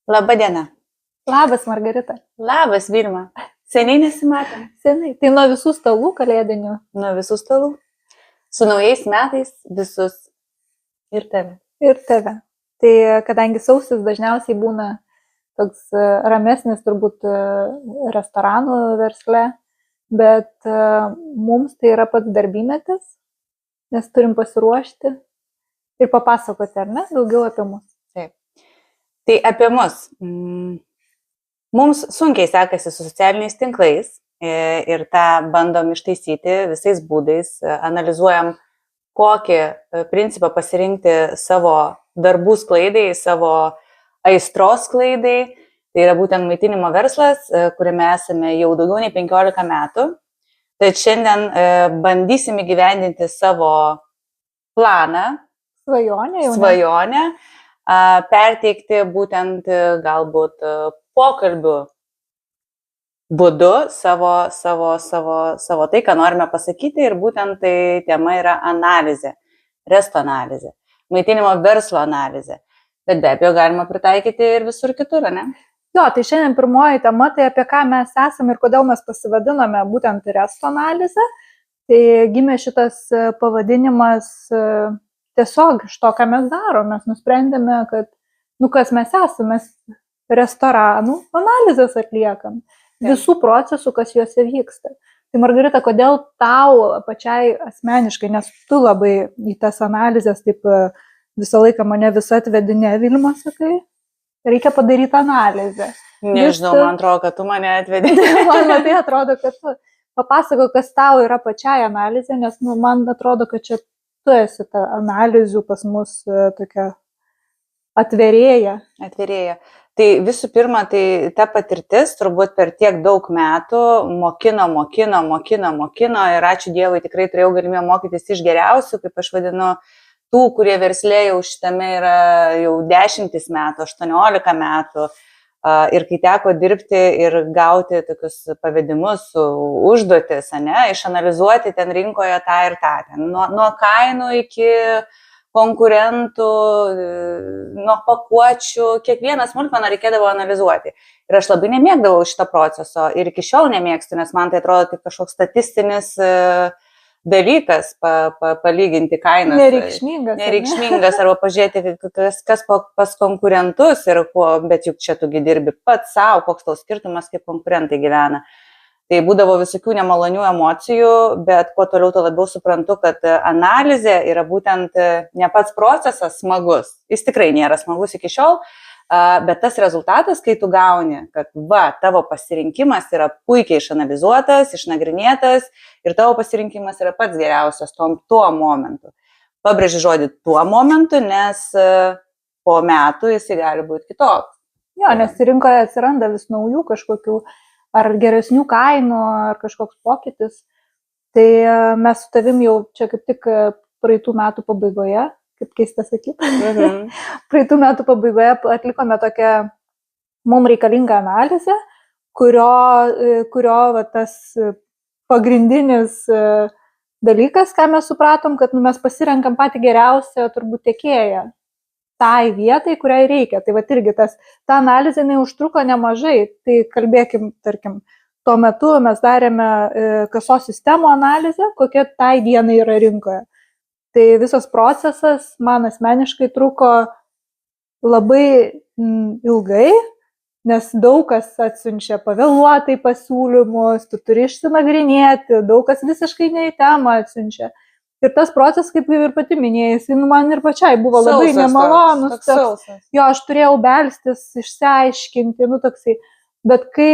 Labą dieną. Labas, Margarita. Labas, Vilma. Seniai nesimatėm. Seniai. Tai nuo visų stalų kalėdinių. Nuo visų stalų. Su naujais metais visus. Ir tave. Ir tave. Tai kadangi sausis dažniausiai būna toks ramesnis turbūt restoranų versle, bet mums tai yra pats darbymetis, nes turim pasiruošti ir papasakoti, ar ne, daugiau apie mus. Taip. Tai apie mus. Mums sunkiai sekasi su socialiniais tinklais ir tą bandom ištaisyti visais būdais, analizuojam, kokį principą pasirinkti savo darbų sklaidai, savo aistros sklaidai. Tai yra būtent maitinimo verslas, kuriame esame jau daugiau nei 15 metų. Tai šiandien bandysim įgyvendinti savo planą, svajonę, perteikti būtent galbūt pokalbių būdu savo tai, ką norime pasakyti, ir būtent tai tema yra analizė, resto analizė, maitinimo verslo analizė. Bet be abejo galima pritaikyti ir visur kitur, ne? Jo, tai šiandien pirmoji tema, tai apie ką mes esame ir kodėl mes pasivadiname būtent resto analizę. Tai gimė šitas pavadinimas tiesiog iš to, ką mes darom. Mes nusprendėme, kad, kas mes esame, mes restoranų analizės atliekam. Visų procesų, kas juose vyksta. Tai Margarita, kodėl tau pačiai asmeniškai, nes tu labai į tas analizės, taip visą laiką mane visą atvedinė, Vilma, sakai, reikia padaryti analizę. Nežinau, man atrodo, kad tu mane atvedė. Man tai atrodo, kad tu papasako, kas tau yra pačiai analizė, nes man atrodo, kad čia tu esi ta analizių pas mus tokia atverėja. Tai visų pirma, tai ta patirtis turbūt per tiek daug metų mokino ir ačiū Dievui tikrai turėjau galimybę mokytis iš geriausių, kaip aš vadinu, tų, kurie verslė jau šitame yra jau 10 metų, 18 metų. Ir kai teko dirbti ir gauti tokius pavedimus, užduotis, išanalizuoti ten rinkoje tą ir tą. Nuo kainų iki konkurentų, nuo pakuočių, kiekvieną smulkmeną reikėdavo analizuoti. Ir aš labai nemėgdavau šito proceso ir iki šiol nemėgstu, nes man tai atrodo tik kažkoks statistinis dalykas palyginti kainas. Nereikšmingas arba pažiūrėti, kas pas konkurentus ir bet juk čia tugi dirbi pats savo, koks tau skirtumas, kaip konkurentai gyvena. Tai būdavo visokių nemalonių emocijų, bet kuo toliau to labiau suprantu, kad analizė yra būtent ne pats procesas smagus. Jis tikrai nėra smagus iki šiol, bet tas rezultatas, kai tu gauni, kad tavo pasirinkimas yra puikiai išanalizuotas, išnagrinėtas ir tavo pasirinkimas yra pats geriausias tuo momentu. Pabrėžiu žodį tuo momentu, nes po metų jis gali būti kitoks. Jo, nes rinkoje atsiranda vis naujų kažkokių ar geresnių kainų, ar kažkoks pokytis. Tai mes su tavim jau čia kaip tik praeitų metų pabaigoje, kaip keista sakyti, praeitų metų pabaigoje atlikome tokią mums reikalingą analizę, kurio tas pagrindinis dalykas, ką mes supratom, kad mes pasirenkam patį geriausią turbūt tiekėją tai vietai, kuriai reikia. Tai irgi ta analizė užtruko nemažai. Tai kalbėkim, tarkim, tuo metu mes darėme kasos sistemų analizę, kokia tai dienai yra rinkoje. Tai visas procesas man asmeniškai truko labai ilgai, nes daug kas atsiunčia pavėluotai pasiūlymus, tu turi išsinagrinėti, daug kas visiškai ne į temą atsiunčia. Ir tas procesas, kaip ir pati minėjai, man ir pačiai buvo labai nemalonus. Jo, aš turėjau belstis, išsiaiškinti, toksai. Bet kai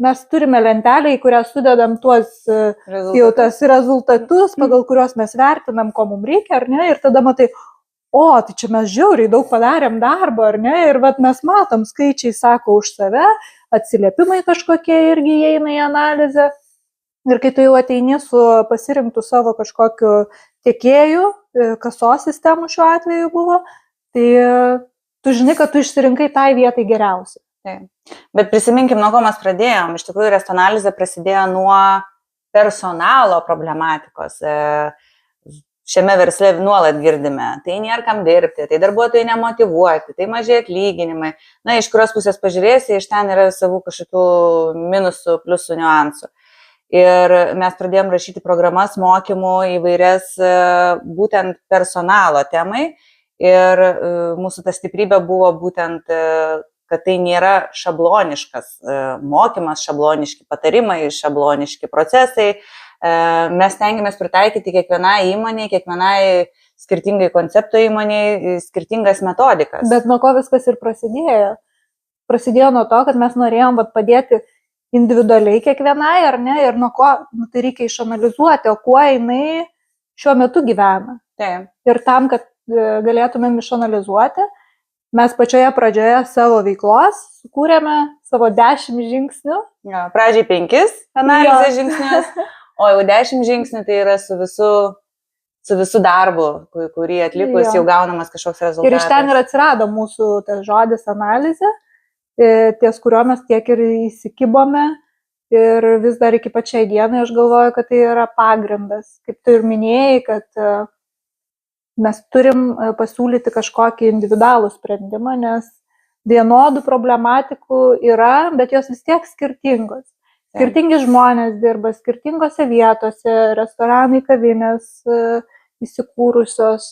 mes turime lentelę, į kurią sudedam tuos jau tas rezultatus, pagal kuriuos mes vertinam, ko mums reikia, ar ne, ir tada matai, tai čia mes žiauriai daug padarėm darbo, ar ne, ir mes matom, skaičiai sako už save, atsiliepimai kažkokie irgi įeina į analizę. Ir kai tu jau ateini su pasirinktų savo kažkokiu tiekėju, kasos sistemų šiuo atveju buvo, tai tu žinai, kad tu išsirinkai tai vietai geriausiai. Bet prisiminkim, nuo ko mes pradėjom. Iš tikrųjų, resto analizė prasidėjo nuo personalo problematikos. šiame versle nuolat girdime. Tai nėra kam dirbti, tai darbuotojai nemotyvuoti, tai mažai atlyginimai. Na, iš kurios pusės pažiūrėsi, iš ten yra savų kažkokių minusų, pliusų, niuansų. Ir mes pradėjom rašyti programas mokymų įvairias būtent personalo temai. Ir mūsų ta stiprybė buvo būtent, kad tai nėra šabloniškas mokymas, šabloniški patarimai, šabloniški procesai. Mes tengiamės pritaikyti kiekvienai įmonei, kiekvienai skirtingai koncepto įmoniai, skirtingas metodikas. Bet nuo ko viskas ir prasidėjo? Prasidėjo nuo to, kad mes norėjom padėti individualiai kiekvienai, ar ne, ir nuo ko tai reikia išanalizuoti, o kuo jinai šiuo metu gyvena. Taip. Ir tam, kad galėtumėm išanalizuoti, mes pačioje pradžioje savo veiklos sukūrėme savo 10 žingsnių. Ja, pradžiai 5 analizės žingsnius. O jau 10 žingsnių tai yra su visu darbu, kurį atlikus jau gaunamas kažkoks rezultatas. Ir iš ten ir atsirado mūsų tas žodis analizė, ties kurio mes tiek ir įsikibome. Ir vis dar iki pačiai dienai aš galvoju, kad tai yra pagrindas. Kaip tu ir minėjai, kad mes turim pasiūlyti kažkokį individualų sprendimą, nes vienodų problematikų yra, bet jos vis tiek skirtingos. Skirtingi žmonės dirba skirtingose vietose, restoranai, kavinės įsikūrusios,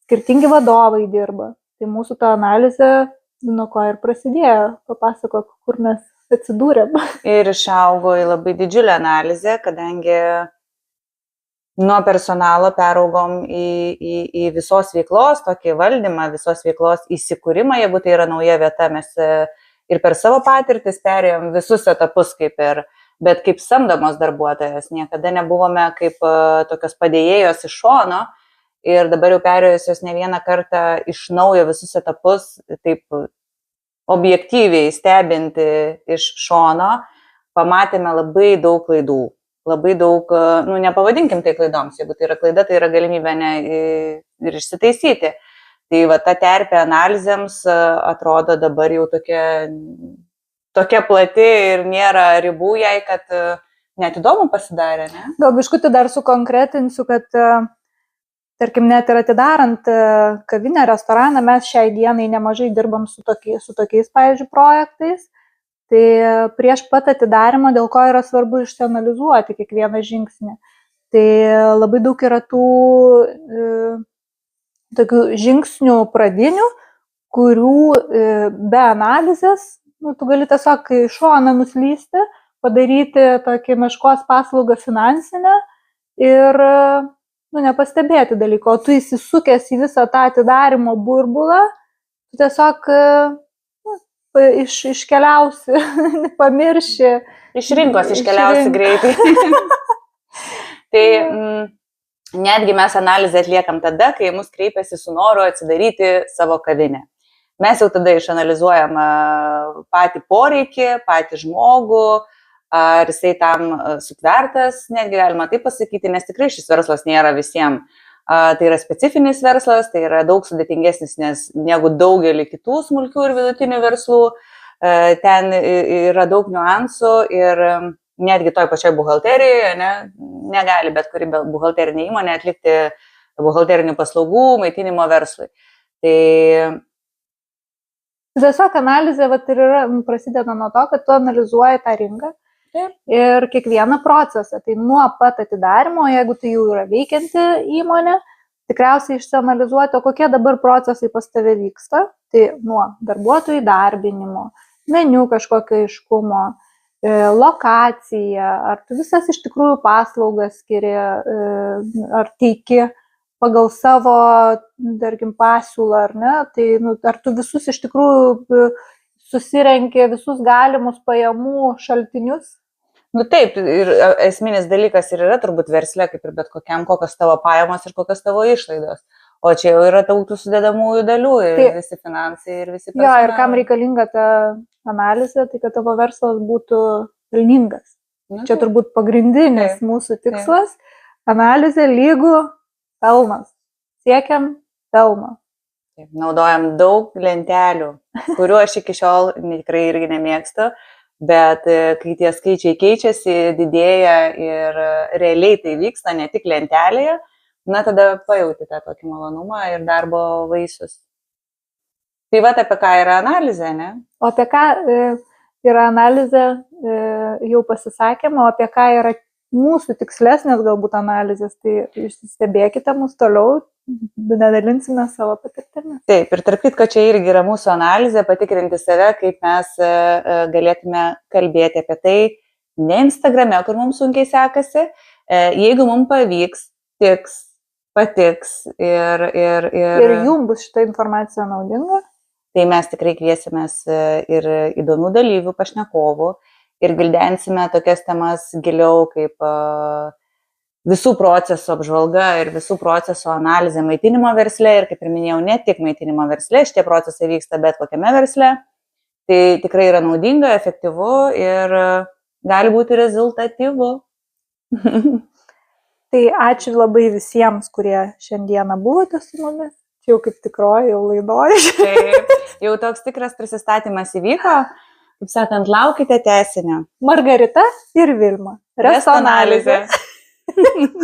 skirtingi vadovai dirba. Tai mūsų ta analizė, nuo ko ir prasidėjo, papasakok, kur mes atsidūrėm. Ir išaugo į labai didžiulę analizę, kadangi nuo personalo peraugom į visos veiklos, tokį valdymą, visos veiklos įsikūrimą, jeigu tai yra nauja vieta, mes ir per savo patirtis perėjom visus etapus bet kaip samdomos darbuotojas. Niekada nebuvome kaip tokios padėjėjos iš šono ir dabar jau perėjusios ne vieną kartą iš naujo visus etapus, taip objektyviai stebinti iš šono, pamatėme labai daug klaidų. Labai daug, nepavadinkim tai klaidoms, jeigu tai yra klaida, tai yra galimybė ir išsitaisyti. Tai va ta terpė analizėms atrodo dabar jau tokia plati ir nėra ribų jai, kad net įdomu pasidarė, ne? Gal biškutį dar sukonkretinsiu, kad tarkim net ir atidarant kavinę, restoraną, mes šiai dienai nemažai dirbam su tokiais, pavyzdžiui, projektais. Tai prieš pat atidarimą, dėl ko yra svarbu išsianalizuoti kiekvieną žingsnį. Tai labai daug yra tų tokių žingsnių pradinių, kurių be analizės, tu gali tiesiog iš šono nuslysti, padaryti tokį meškos paslaugą finansinę ir nepastebėti dalyko. O tu įsisukęs į visą tą atidarimo burbulą, tu tiesiog iškeliausi, pamirši. Iš rinkos iškeliausi greitai. Tai netgi mes analizę atliekam tada, kai mus kreipiasi su noru atsidaryti savo kavinę. Mes jau tada išanalizuojam patį poreikį, patį žmogų, ar jisai tam sutvertas, netgi galima taip pasakyti, nes tikrai šis verslas nėra visiems. Tai yra specifinis verslas, tai yra daug sudėtingesnis negu daugelį kitų smulkių ir vidutinių verslų. Ten yra daug niuansų ir netgi toj pačioj buhalterijoje negali bet kuri buhalterinė įmonė atlikti buhalterinių paslaugų maitinimo verslui. Tai tiesiog analizė ir yra prasideda nuo to, kad tu analizuoji tą rinką ir kiekvieną procesą. Tai nuo pat atidarimo, jeigu tai jau yra veikianti įmonė, tikriausiai išsianalizuoti, o kokie dabar procesai pas tave vyksta. Tai nuo darbuotojų įdarbinimo, meniu kažkokio aiškumo, lokacija, ar tu visas iš tikrųjų paslaugas skiri, ar teiki pagal savo, tarkim, pasiūlą, ar ne, tai ar tu visus iš tikrųjų susirenki visus galimus pajamų šaltinius? Taip, ir esminis dalykas ir yra turbūt versle, kaip ir bet kokiam, kokios tavo pajamos ir kokios tavo išlaidos. O čia jau yra daug tų sudedamųjų dalių ir visi finansai ir visi personalai. Jo, ir kam reikalinga ta analizė, tai kad tavo verslas būtų pelningas. Čia turbūt pagrindinis mūsų tikslas. Analizė lygų pelnas. Siekiam pelno. Naudojam daug lentelių, kuriuo aš iki šiol tikrai irgi nemėgstu, bet kai tie skaičiai keičiasi, didėja ir realiai tai vyksta ne tik lentelėje, na tada pajauti tą tokį malonumą ir darbo vaisius. Tai va, apie ką yra analizė, ne? O apie ką yra analizė, jau pasisakėme, o apie ką yra mūsų tikslesnės galbūt analizės, tai jūs stebėkite mus toliau, nedalinsime savo patirtimi. Taip, ir tarp kitko čia irgi yra mūsų analizė, patikrinti save, kaip mes galėtume kalbėti apie tai, ne Instagrame, kur mums sunkiai sekasi, jeigu mums pavyks, patiks ir jums bus šita informacija naudinga, tai mes tikrai kviesimės ir įdomių dalyvių, pašnekovų ir gvildensime tokias temas giliau kaip visų procesų apžvalga ir visų procesų analizė maitinimo versle ir, kaip ir minėjau, ne tik maitinimo versle, šitie procesai vyksta bet kokiame versle. Tai tikrai yra naudinga, efektyvu ir gali būti rezultatyvu. Tai ačiū labai visiems, kurie šiandieną buvote su mumis. Čia jau kaip tikroji, jau laidoji. Taip, jau toks tikras prisistatymas įvyko. Kaip sakant, laukite tęsinio. Margarita ir Vilma. Resto analizė.